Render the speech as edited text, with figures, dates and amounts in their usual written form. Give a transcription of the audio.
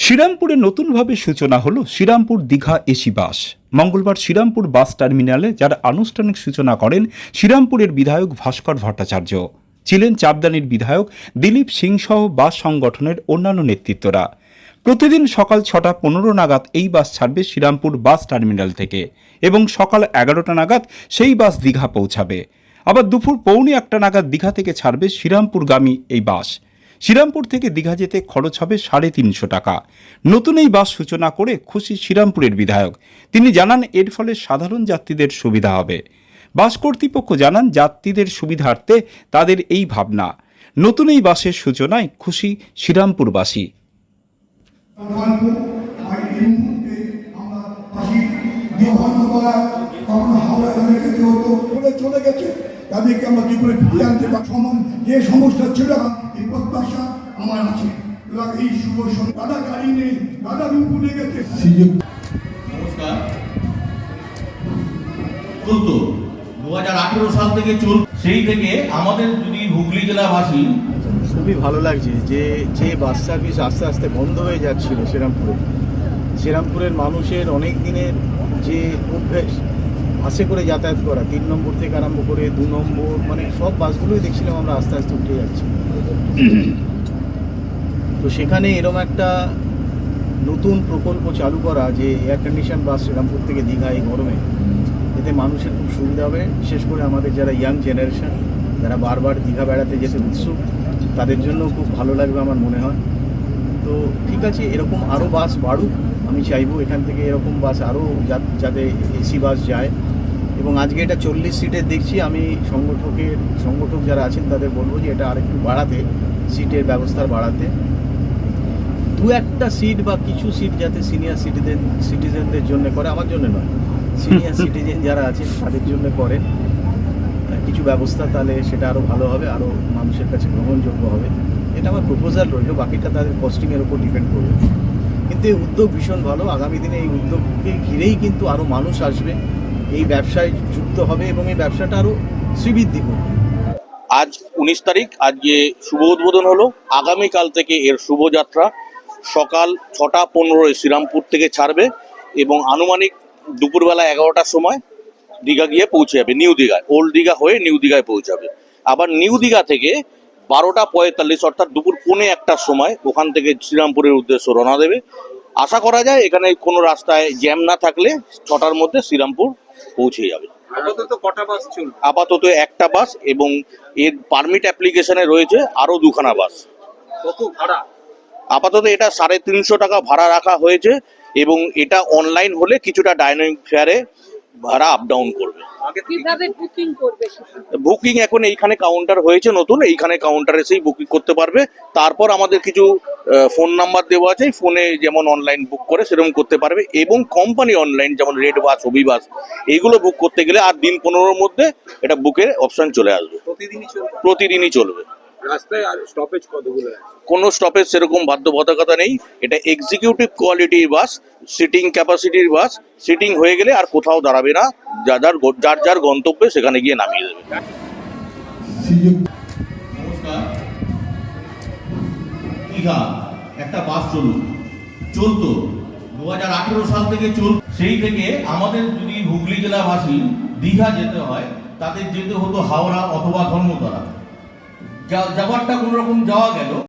শ্রীরামপুরে নতুনভাবে সূচনা হলো শ্রীরামপুর দীঘা এসি বাস। মঙ্গলবার শ্রীরামপুর বাস টার্মিনালে যার আনুষ্ঠানিক সূচনা করেন শ্রীরামপুরের বিধায়ক ভাস্কর ভট্টাচার্য, ছিলেন চাপদানির বিধায়ক দিলীপ সিং সহ বাস সংগঠনের অন্যান্য নেতৃত্বরা। প্রতিদিন সকাল 6:15 নাগাদ এই বাস ছাড়বে শ্রীরামপুর বাস টার্মিনাল থেকে এবং সকাল 11টা নাগাদ সেই বাস দীঘা পৌঁছাবে। আবার দুপুর 1:45 নাগাদ দীঘা থেকে ছাড়বে শ্রীরামপুরগামী এই বাস। শ্রীরামপুর থেকে দীঘা যেতে খরচ হবে 350 টাকা। নতুন এই বাস সূচনা করে খুশি শ্রীরামপুরের বিধায়ক। তিনি জানান এর ফলে সাধারণ যাত্রীদের সুবিধা হবে। বাস কর্তৃপক্ষ জানান যাত্রীদের সুবিধার্থে তাদের এই ভাবনা। নতুন এই বাসের সূচনায় খুশি শ্রীরামপুরবাসী। চলে গেছে তাদেরকে আমরা কি করে ফিরিয়ে আনতে বা যে সমস্যা ছিল এই প্রত্যাশা আমার আছে। এই শুভ দাদা গাড়ি নেই, দাদা উপরে গেছে। নমস্কার। চলতো 2018 সাল থেকে সেই থেকে আমাদের যদি হুগলি জেলাবাসী খুবই ভালো লাগছে যে বাস সার্ভিস আস্তে আস্তে বন্ধ হয়ে যাচ্ছিল শ্রীরামপুরের মানুষের অনেক দিনের যে অভ্যেস বাসে করে যাতায়াত করা, 3 নম্বর থেকে আরম্ভ করে 2 নম্বর, মানে সব বাসগুলোই দেখছিলাম আমরা আস্তে আস্তে উঠে যাচ্ছি। তো সেখানে এরকম একটা নতুন প্রকল্প চালু করা যে এয়ার কন্ডিশন বাস শ্রীরামপুর থেকে দীঘা এই গরমে, এতে মানুষের খুব সুবিধা হবে। বিশেষ করে আমাদের যারা ইয়াং জেনারেশন, যারা বারবার দীঘা বেড়াতে যেতে উৎসুক, তাদের জন্য খুব ভালো লাগবে আমার মনে হয়। তো ঠিক আছে, এরকম আরও বাস বাড়ুক। আমি চাইবো এখান থেকে এরকম বাস আরও যাতে এসি বাস যায়। এবং আজকে এটা 40 সিটের দেখছি। আমি সংগঠক যারা আছেন তাদের বলবো যে এটা আরেকটু বাড়াতে, সিটের ব্যবস্থা বাড়াতে। 2-1টা সিট বা কিছু সিট যাতে সিনিয়র সিটিজেনদের জন্য করে, আমার জন্য নয়, সিনিয়র সিটিজেন যারা আছেন তাদের জন্য করেন কিছু ব্যবস্থা, তাহলে সেটা আরও ভালো হবে, আরও মানুষের কাছে গ্রহণযোগ্য হবে। এটা আমার প্রপোজাল রইল, বাকিটা তাদের কস্টিংয়ের উপর ডিপেন্ড করবে। কিন্তু এই উদ্যোগ ভীষণ ভালো। আগামী দিনে এই উদ্যোগকে ঘিরেই কিন্তু আরও মানুষ আসবে, এই ব্যবসায় যুক্ত হবে এবং এই ব্যবসাটা আরও শ্রীবৃদ্ধি করবে। আজ 19 তারিখ, আজকে শুভ উদ্বোধন হলো। আগামীকাল থেকে এর শুভযাত্রা সকাল 6:15 শ্রীরামপুর থেকে ছাড়বে এবং আনুমানিক দুপুরবেলা 11টার সময় দীঘা গিয়ে পৌঁছে যাবে নিউ দীঘায়। ওল্ড দীঘা হয়ে নিউ দীঘায় পৌঁছাবে। আবার নিউ দীঘা থেকে 12:45 অর্থাৎ দুপুর 1:45টার সময় ওখান থেকে শ্রীরামপুরের উদ্দেশ্যে রওনা দেবে। আশা করা যায় এখানে কোনো রাস্তায় জ্যাম না থাকলে 6টার মধ্যে শ্রীরামপুর পৌঁছে যাবে। আপাতত একটা বাস এবং এর পারমিট অ্যাপ্লিকেশনে রয়েছে আরো 2খানা বাস। কত ভাড়া? আপাতত এটা 350 টাকা ভাড়া রাখা হয়েছে এবং এটা অনলাইন হলে কিছুটা ডাইনামিক ফেয়ারে ভাড়া আপ ডাউন করবে। কিভাবে বুকিং করবে? বুকিং এখন এইখানে কাউন্টার হয়েছে নতুন, এইখানে কাউন্টার এসেই বুকিং করতে পারবে। তারপর আমাদের কিছু ফোন নাম্বার দেওয়া আছে, ফোনে যেমন অনলাইন বুক করে সেরকম করতে পারবে এবং কোম্পানি অনলাইন যেমন রেড বাস, অভিবাস এইগুলো বুক করতে গেলে আর দিন 15-র মধ্যে এটা বুকের অপশন চলে আসবে। প্রতিদিনই চলবে। রাস্তায় আর স্টপেজ কতগুলো? কোনো স্টপেজ সেরকম বাধ্যবাধকতা নেই। এটা এক্সিকিউটিভ কোয়ালিটির বাস, সিটিং ক্যাপাসিটির বাস। সিটিং হয়ে গেলে আর কোথাও দাঁড়াবে না, যার গন্তব্যে সেখানে গিয়ে নামিয়ে দেবে। নমস্কার। দীঘা একটা বাস চলতো 2018 সাল থেকে সেই থেকে আমাদের যদি হুগলি জেলাবাসী দীঘা যেতে হয় তাদের যেতে হতো হাওড়া অথবা ধর্মতলা। যাওয়ারটা কোনো রকম যাওয়া গেল।